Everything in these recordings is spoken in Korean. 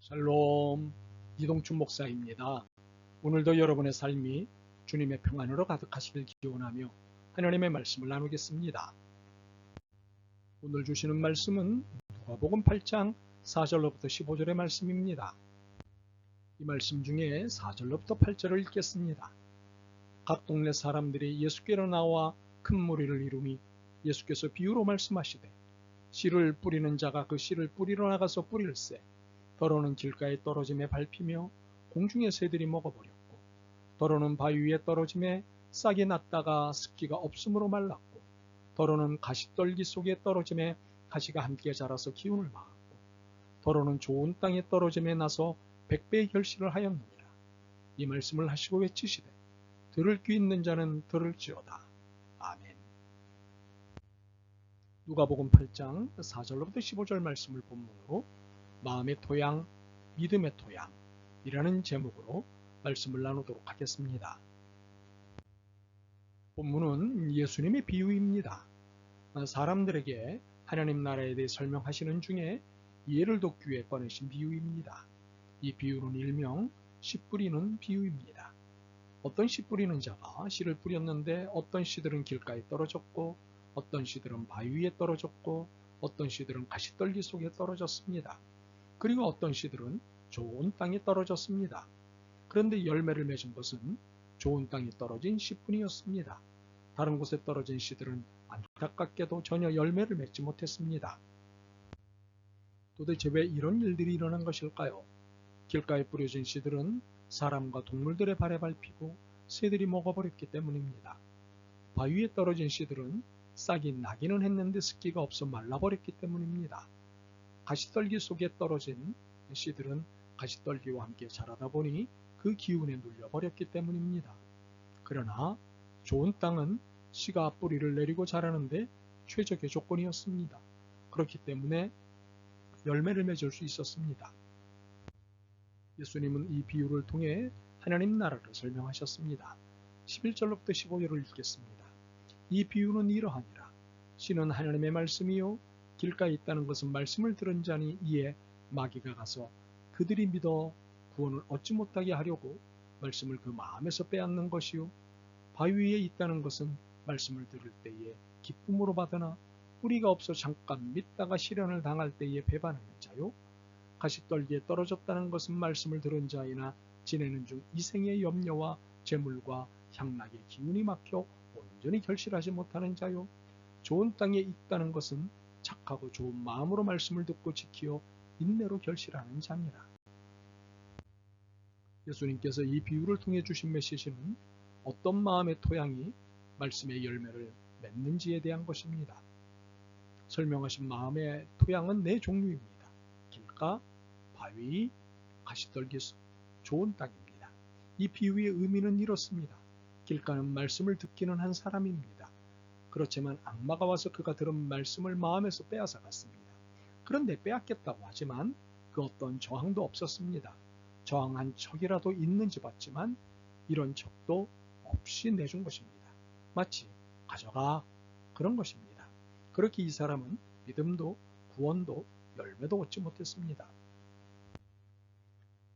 샬롬, 이동춘 목사입니다. 오늘도 여러분의 삶이 주님의 평안으로 가득하시길 기원하며 하나님의 말씀을 나누겠습니다. 오늘 주시는 말씀은 누가복음 8장 4절로부터 15절의 말씀입니다. 이 말씀 중에 4절로부터 8절을 읽겠습니다. 각 동네 사람들이 예수께로 나와 큰 무리를 이루니 예수께서 비유로 말씀하시되 씨를 뿌리는 자가 그 씨를 뿌리러 나가서 뿌릴새 더러는 길가에 떨어짐에 밟히며 공중의 새들이 먹어버렸고 더러는 바위 위에 떨어짐에 싹이 났다가 습기가 없으므로 말랐고 더러는 가시떨기 속에 떨어짐에 가시가 함께 자라서 기운을 막았고 더러는 좋은 땅에 떨어짐에 나서 100배의 결실을 하였느니라. 이 말씀을 하시고 외치시되 들을 귀 있는 자는 들을지어다. 아멘. 누가복음 8장 4절로부터 15절 말씀을 본문으로 마음의 토양, 믿음의 토양이라는 제목으로 말씀을 나누도록 하겠습니다. 본문은 예수님의 비유입니다. 사람들에게 하나님 나라에 대해 설명하시는 중에 예를 돕기 위해 꺼내신 비유입니다. 이 비유는 일명 씨 뿌리는 비유입니다. 어떤 씨 뿌리는 자가 씨를 뿌렸는데 어떤 씨들은 길가에 떨어졌고 어떤 씨들은 바위 위에 떨어졌고 어떤 씨들은 가시떨기 속에 떨어졌습니다. 그리고 어떤 씨들은 좋은 땅에 떨어졌습니다. 그런데 열매를 맺은 것은 좋은 땅에 떨어진 씨뿐이었습니다. 다른 곳에 떨어진 씨들은 안타깝게도 전혀 열매를 맺지 못했습니다. 도대체 왜 이런 일들이 일어난 것일까요? 길가에 뿌려진 씨들은 사람과 동물들의 발에 밟히고 새들이 먹어버렸기 때문입니다. 바위 위에 떨어진 씨들은 싹이 나기는 했는데 습기가 없어 말라버렸기 때문입니다. 가시떨기 속에 떨어진 씨들은 가시떨기와 함께 자라다 보니 그 기운에 눌려버렸기 때문입니다. 그러나 좋은 땅은 씨가 뿌리를 내리고 자라는데 최적의 조건이었습니다. 그렇기 때문에 열매를 맺을 수 있었습니다. 예수님은 이 비유를 통해 하나님 나라를 설명하셨습니다. 11절로부터 15절을 읽겠습니다. 이 비유는 이러하니라. 씨는 하나님의 말씀이요 길가에 있다는 것은 말씀을 들은 자니 이에 마귀가 가서 그들이 믿어 구원을 얻지 못하게 하려고 말씀을 그 마음에서 빼앗는 것이요 바위 위에 있다는 것은 말씀을 들을 때에 기쁨으로 받으나 뿌리가 없어 잠깐 믿다가 시련을 당할 때에 배반하는 자요 가시떨기에 떨어졌다는 것은 말씀을 들은 자이나 지내는 중 이생의 염려와 재물과 향락의 기운이 막혀 온전히 결실하지 못하는 자요 좋은 땅에 있다는 것은 착하고 좋은 마음으로 말씀을 듣고 지키어 인내로 결실하는 자니라. 예수님께서 이 비유를 통해 주신 메시지는 어떤 마음의 토양이 말씀의 열매를 맺는지에 대한 것입니다. 설명하신 마음의 토양은 네 종류입니다. 길가, 바위, 가시떨기 속, 좋은 땅입니다. 이 비유의 의미는 이렇습니다. 길가는 말씀을 듣기는 한 사람입니다. 그렇지만 악마가 와서 그가 들은 말씀을 마음에서 빼앗아 갔습니다. 그런데 빼앗겠다고 하지만 그 어떤 저항도 없었습니다. 저항한 척이라도 있는지 봤지만 이런 척도 없이 내준 것입니다. 마치 가져가 그런 것입니다. 그렇게 이 사람은 믿음도 구원도 열매도 얻지 못했습니다.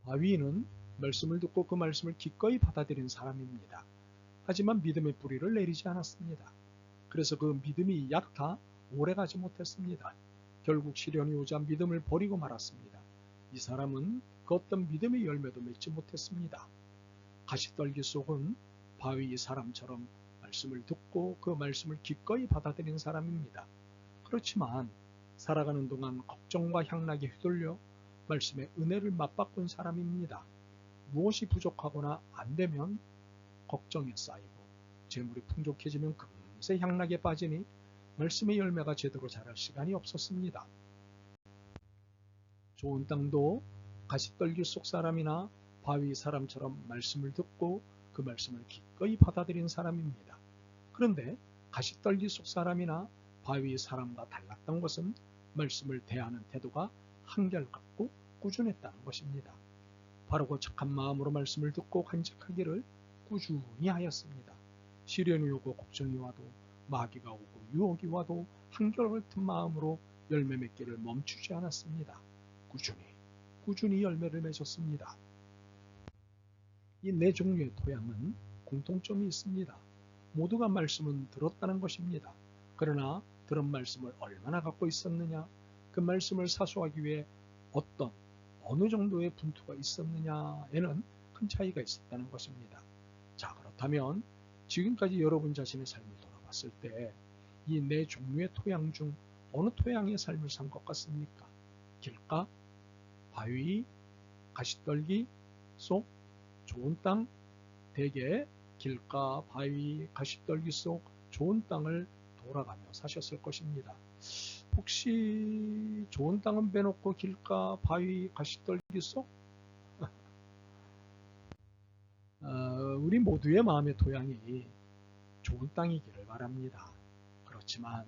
바위는 말씀을 듣고 그 말씀을 기꺼이 받아들인 사람입니다. 하지만 믿음의 뿌리를 내리지 않았습니다. 그래서 그 믿음이 얕아 오래가지 못했습니다. 결국 시련이 오자 믿음을 버리고 말았습니다. 이 사람은 그 어떤 믿음의 열매도 맺지 못했습니다. 가시떨기 속은 바위 사람처럼 말씀을 듣고 그 말씀을 기꺼이 받아들인 사람입니다. 그렇지만 살아가는 동안 걱정과 향락에 휘둘려 말씀의 은혜를 맞바꾼 사람입니다. 무엇이 부족하거나 안되면 걱정에 쌓이고 재물이 풍족해지면 금세 향락에 빠지니 말씀의 열매가 제대로 자랄 시간이 없었습니다. 좋은 땅도 가시떨기 속 사람이나 바위 사람처럼 말씀을 듣고 그 말씀을 기꺼이 받아들인 사람입니다. 그런데 가시떨기 속 사람이나 바위 사람과 달랐던 것은 말씀을 대하는 태도가 한결같고 꾸준했다는 것입니다. 바르고 착한 마음으로 말씀을 듣고 간직하기를 꾸준히 하였습니다. 시련이 오고 걱정이 와도 마귀가 오고 유혹이 와도 한결같은 마음으로 열매 맺기를 멈추지 않았습니다. 꾸준히 꾸준히 열매를 맺었습니다. 이 네 종류의 토양은 공통점이 있습니다. 모두가 말씀은 들었다는 것입니다. 그러나 들은 말씀을 얼마나 갖고 있었느냐, 그 말씀을 사수하기 위해 어느 정도의 분투가 있었느냐에는 큰 차이가 있었다는 것입니다. 자, 그렇다면 지금까지 여러분 자신의 삶을 돌아봤을 때 이 네 종류의 토양 중 어느 토양의 삶을 산 것 같습니까? 길가, 바위, 가시떨기, 속, 좋은 땅, 대개 길가, 바위, 가시떨기 속 좋은 땅을 돌아가며 사셨을 것입니다. 혹시 좋은 땅은 빼놓고 길가, 바위, 가시떨기 속? 우리 모두의 마음의 토양이 좋은 땅이기를 바랍니다. 그렇지만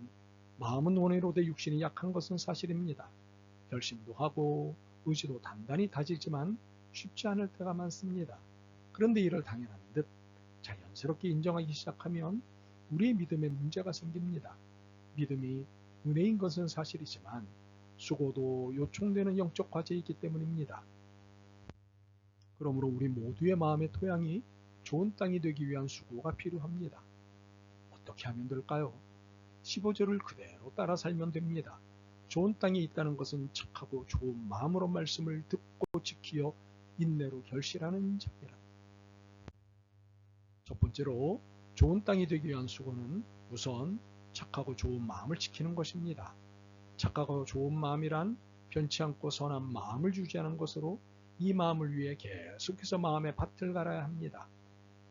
마음은 원해로 돼 육신이 약한 것은 사실입니다. 결심도 하고 의지도 단단히 다지지만 쉽지 않을 때가 많습니다. 그런데 이를 당연한 듯 자연스럽게 인정하기 시작하면 우리의 믿음에 문제가 생깁니다. 믿음이 은혜인 것은 사실이지만 수고도 요청되는 영적 과제이기 때문입니다. 그러므로 우리 모두의 마음의 토양이 좋은 땅이 되기 위한 수고가 필요합니다. 어떻게 하면 될까요? 15절을 그대로 따라 살면 됩니다. 좋은 땅이 있다는 것은 착하고 좋은 마음으로 말씀을 듣고 지키어 인내로 결실하는 자니라. 첫 번째로 좋은 땅이 되기 위한 수고는 우선 착하고 좋은 마음을 지키는 것입니다. 착하고 좋은 마음이란 변치 않고 선한 마음을 유지하는 것으로 이 마음을 위해 계속해서 마음의 밭을 갈아야 합니다.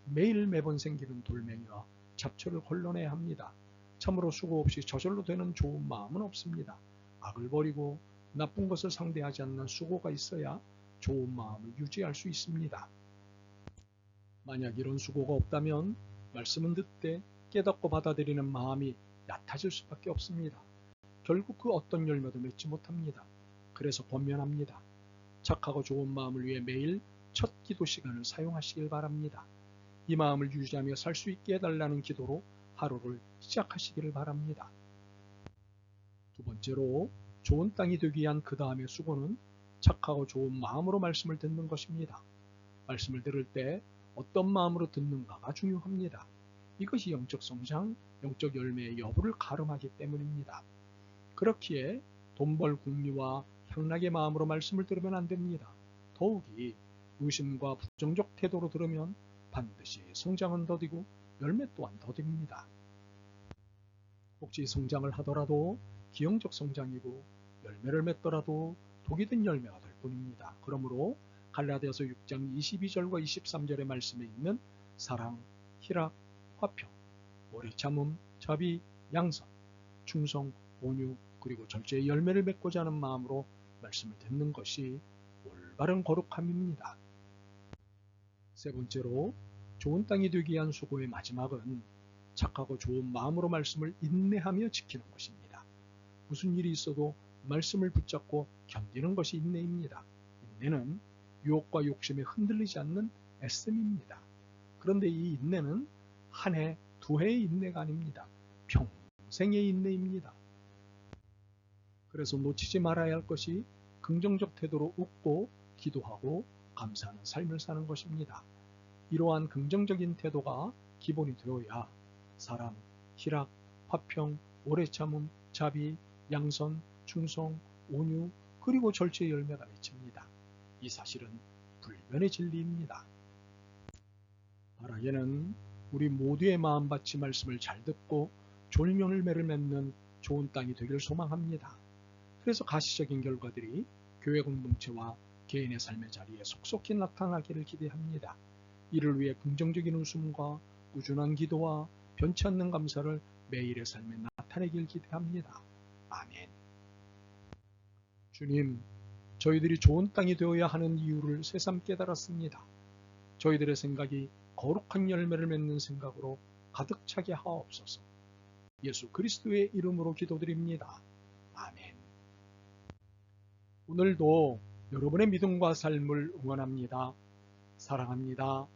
매번 생기는 돌멩이와 잡초를 걸러내야 합니다. 참으로 수고 없이 저절로 되는 좋은 마음은 없습니다. 악을 버리고 나쁜 것을 상대하지 않는 수고가 있어야 좋은 마음을 유지할 수 있습니다. 만약 이런 수고가 없다면 말씀은 듣되 깨닫고 받아들이는 마음이 얕아질 수밖에 없습니다. 결국 그 어떤 열매도 맺지 못합니다. 그래서 번면합니다. 착하고 좋은 마음을 위해 매일 첫 기도 시간을 사용하시길 바랍니다. 이 마음을 유지하며 살 수 있게 해달라는 기도로 하루를 시작하시기를 바랍니다. 두 번째로 좋은 땅이 되기 위한 그 다음의 수고는 착하고 좋은 마음으로 말씀을 듣는 것입니다. 말씀을 들을 때 어떤 마음으로 듣는가가 중요합니다. 이것이 영적 성장, 영적 열매의 여부를 가름하기 때문입니다. 그렇기에 돈벌 궁리와 향락의 마음으로 말씀을 들으면 안 됩니다. 더욱이 의심과 부정적 태도로 들으면 반드시 성장은 더디고 열매 또한 더딥니다. 혹시 성장을 하더라도 기형적 성장이고 열매를 맺더라도 독이 든 열매가 될 뿐입니다. 그러므로 갈라디아서 6장 22절과 23절의 말씀에 있는 사랑, 희락, 화평, 오래 참음, 자비, 양선, 충성, 온유, 그리고 절제의 열매를 맺고자 하는 마음으로 말씀을 듣는 것이 올바른 거룩함입니다. 세 번째로 좋은 땅이 되기 위한 수고의 마지막은 착하고 좋은 마음으로 말씀을 인내하며 지키는 것입니다. 무슨 일이 있어도 말씀을 붙잡고 견디는 것이 인내입니다. 인내는 유혹과 욕심에 흔들리지 않는 애씀입니다. 그런데 이 인내는 한 해, 두 해의 인내가 아닙니다. 평생의 인내입니다. 그래서 놓치지 말아야 할 것이 긍정적 태도로 웃고 기도하고 감사하는 삶을 사는 것입니다. 이러한 긍정적인 태도가 기본이 되어야 사랑, 희락, 화평, 오래 참음, 자비, 양선, 충성, 온유, 그리고 절제의 열매가 맺힙니다. 이 사실은 불변의 진리입니다. 바라기는 우리 모두의 마음밭이 말씀을 잘 듣고 좋은 열매를 맺는 좋은 땅이 되길 소망합니다. 그래서 가시적인 결과들이 교회 공동체와 개인의 삶의 자리에 속속히 나타나기를 기대합니다. 이를 위해 긍정적인 웃음과 꾸준한 기도와 변치 않는 감사를 매일의 삶에 나타내길 기대합니다. 아멘. 주님, 저희들이 좋은 땅이 되어야 하는 이유를 새삼 깨달았습니다. 저희들의 생각이 거룩한 열매를 맺는 생각으로 가득 차게 하옵소서. 예수 그리스도의 이름으로 기도드립니다. 아멘. 오늘도 여러분의 믿음과 삶을 응원합니다. 사랑합니다.